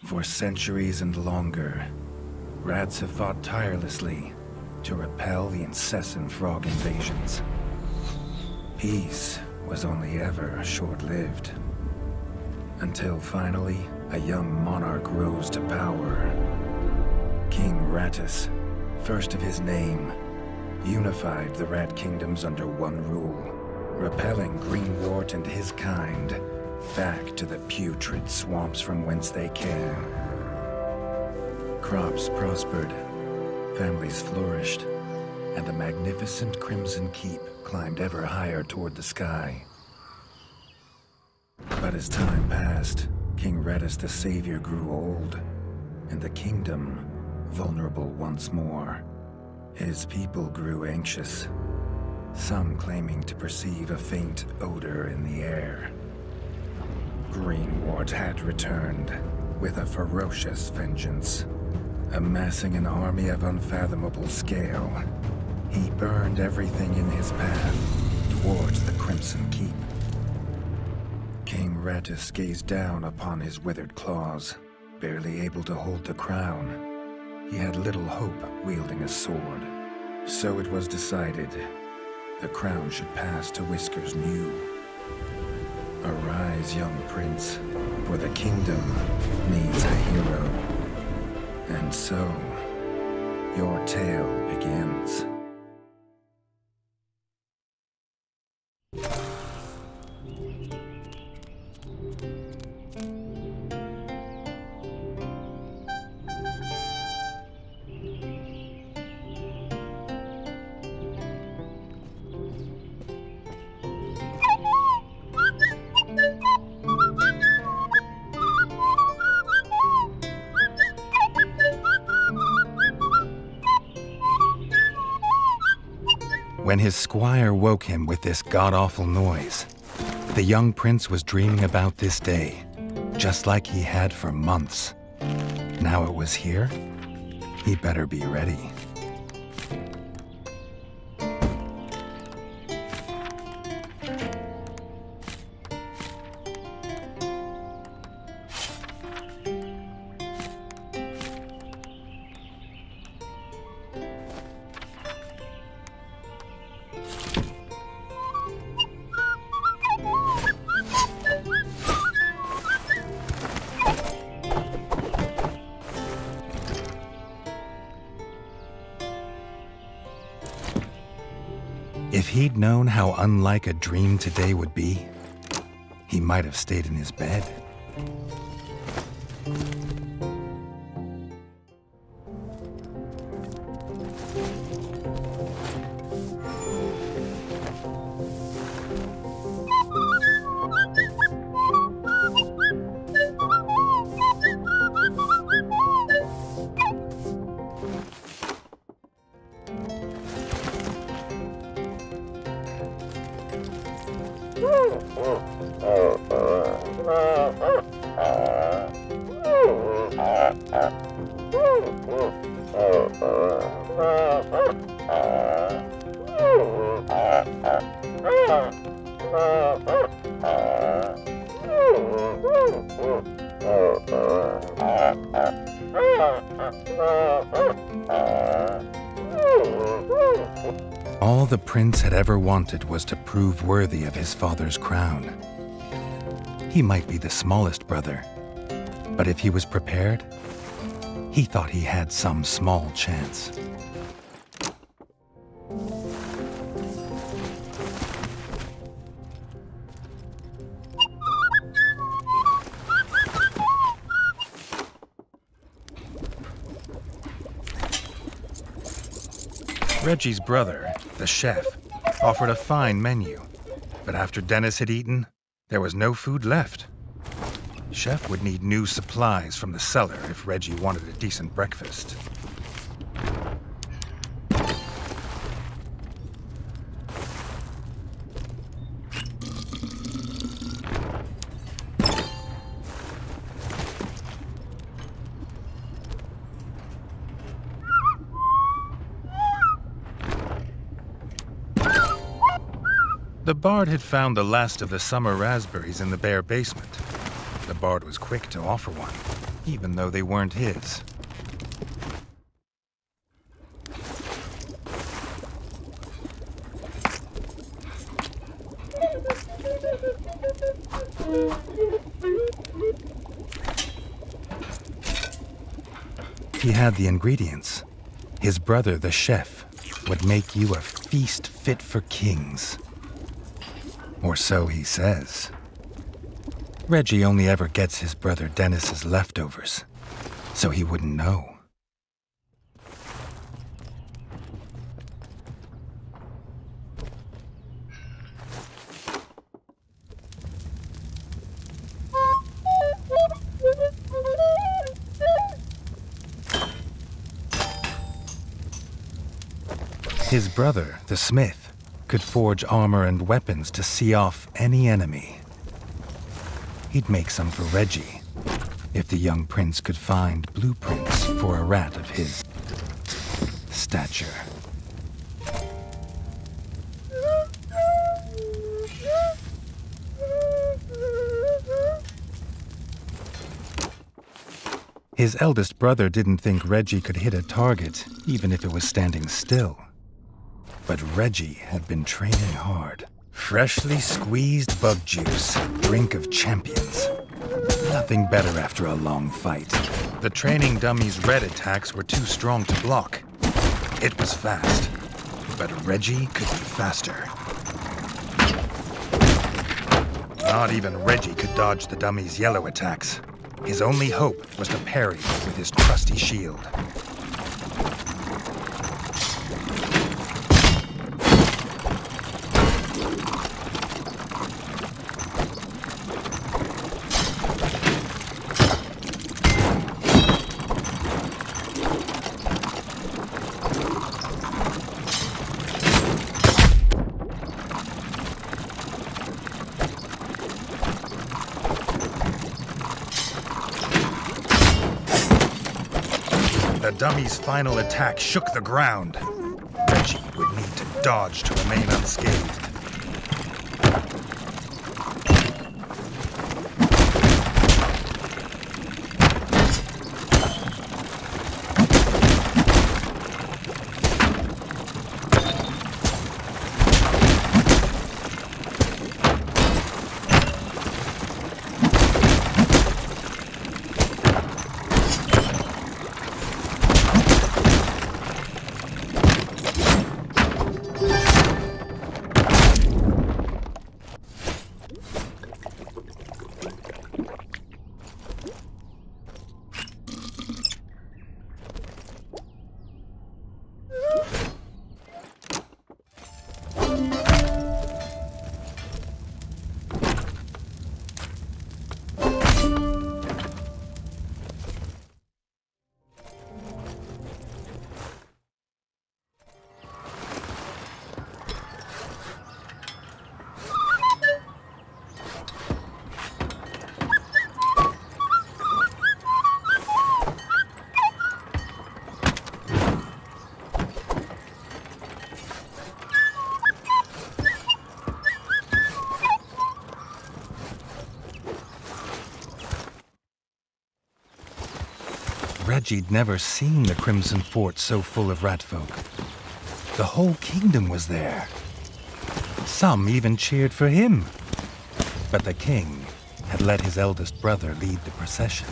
For centuries and longer, rats have fought tirelessly to repel the incessant frog invasions. Peace was only ever short-lived, until finally a young monarch rose to power. King Rattus, first of his name, unified the rat kingdoms under one rule, repelling Greenwort and his kind back to the putrid swamps from whence they came. Crops prospered, families flourished, and the magnificent Crimson Keep climbed ever higher toward the sky. But as time passed, King Rattus the Savior grew old, and the kingdom vulnerable once more. His people grew anxious, some claiming to perceive a faint odor in the air. Greenwort had returned with a ferocious vengeance. Amassing an army of unfathomable scale, he burned everything in his path towards the Crimson Keep. King Rattus gazed down upon his withered claws, barely able to hold the crown. He had little hope wielding a sword. So it was decided the crown should pass to Whiskers New. Arise, young prince, for the kingdom needs a hero. And so, your tale begins. When his squire woke him with this god-awful noise, the young prince was dreaming about this day, just like he had for months. Now it was here, he better be ready. If he'd known how unlike a dream today would be, he might have stayed in his bed. All the prince had ever wanted was to prove worthy of his father's crown. He might be the smallest brother, but if he was prepared, he thought he had some small chance. Reggie's brother, the chef, offered a fine menu, but after Dennis had eaten, there was no food left. Chef would need new supplies from the cellar if Reggie wanted a decent breakfast. The bard had found the last of the summer raspberries in the bare basement. The bard was quick to offer one. even though they weren't his. He had the ingredients. His brother, the chef, would make you a feast fit for kings. Or so he says. Reggie only ever gets his brother Dennis's leftovers, so he wouldn't know. His brother, the smith, could forge armor and weapons to see off any enemy. He'd make some for Reggie, if the young prince could find blueprints for a rat of his stature. His eldest brother didn't think Reggie could hit a target, even if it was standing still. But Reggie had been training hard. Freshly squeezed bug juice, drink of champions. Nothing better after a long fight. The training dummy's red attacks were too strong to block. It was fast, but Reggie could be faster. Not even Reggie could dodge the dummy's yellow attacks. His only hope was to parry with his trusty shield. The dummy's final attack shook the ground. Reggie would need to dodge to remain unscathed. Reggie'd never seen the Crimson Fort so full of ratfolk. The whole kingdom was there. Some even cheered for him. But the king had let his eldest brother lead the procession.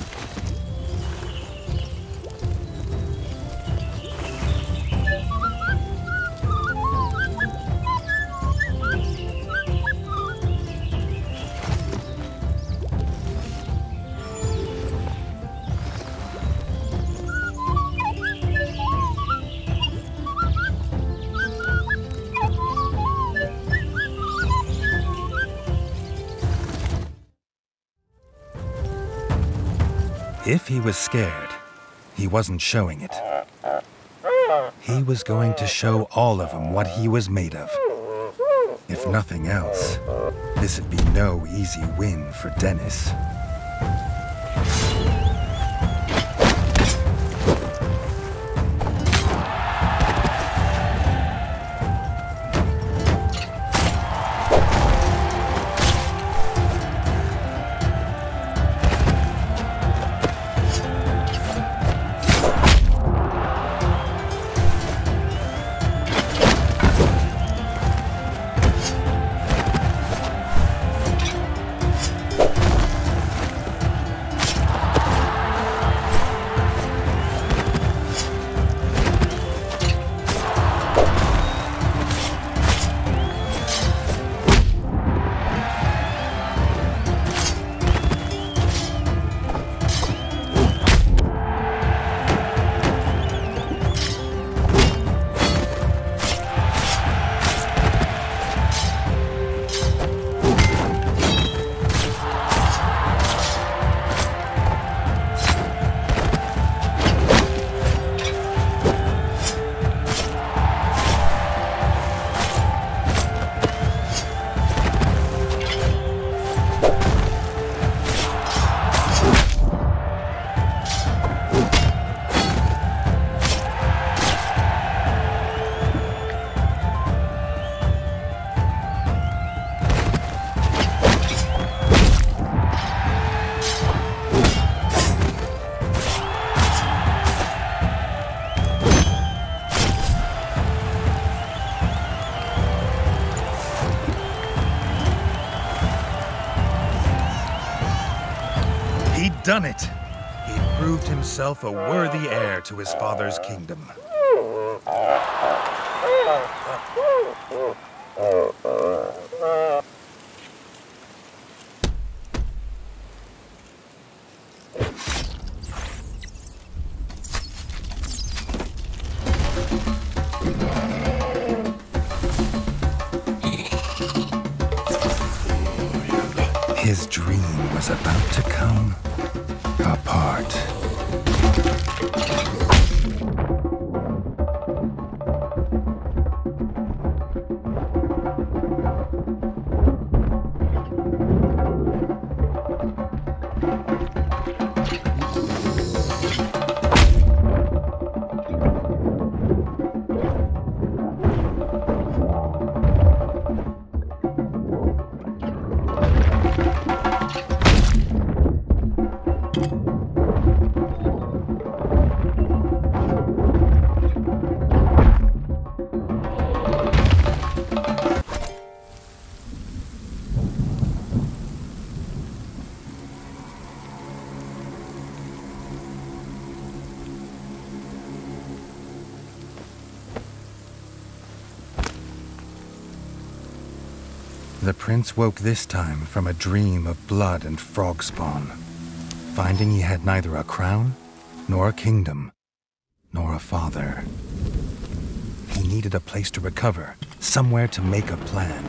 If he was scared, he wasn't showing it. He was going to show all of them what he was made of. If nothing else, this would be no easy win for Dennis. done it! He proved himself a worthy heir to his father's kingdom. His dream was about to come apart. The prince woke this time from a dream of blood and frog spawn, finding he had neither a crown, nor a kingdom, nor a father. He needed a place to recover, somewhere to make a plan.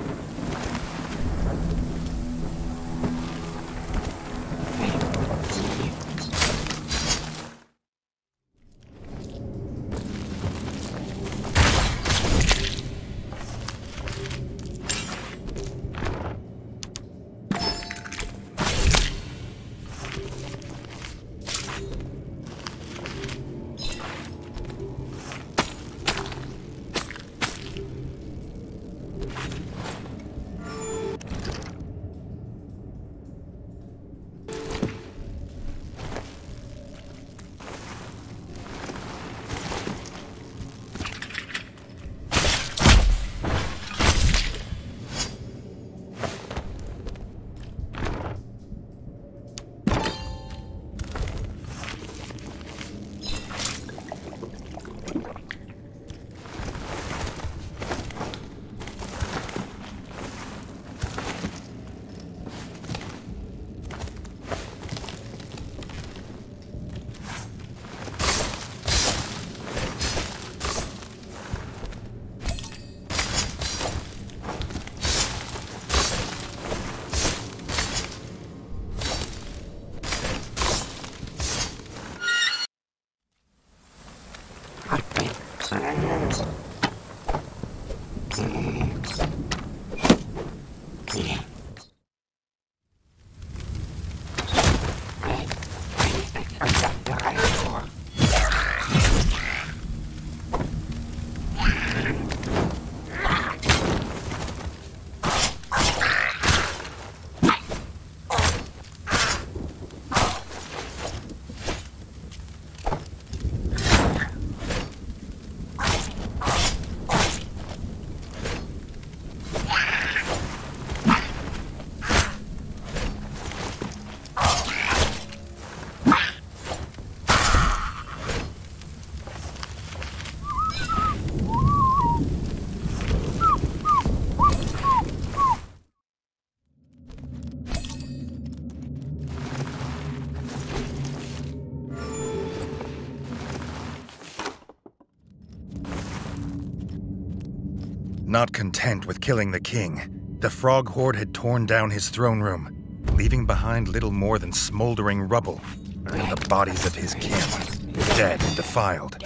Not content with killing the king, the frog horde had torn down his throne room, leaving behind little more than smoldering rubble and the bodies of his kin, dead and defiled.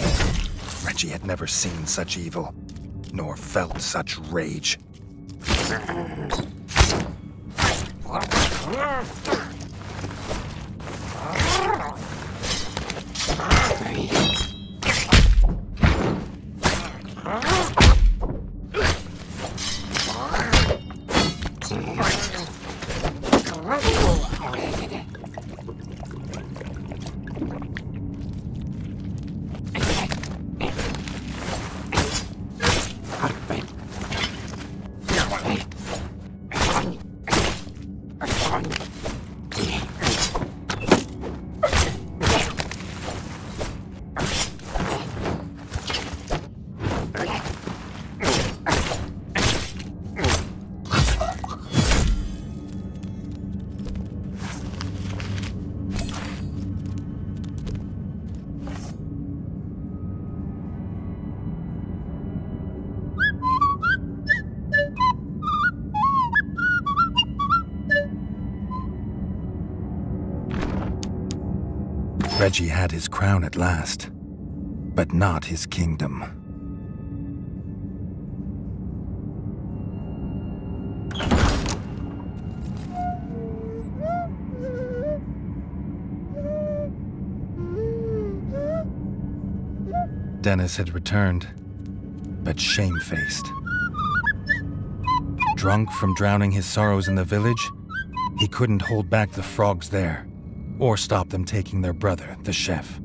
Reggie had never seen such evil, nor felt such rage. Reggie had his crown at last, but not his kingdom. Dennis had returned, but shamefaced. Drunk from drowning his sorrows in the village, he couldn't hold back the frogs there, or stop them taking their brother, the chef.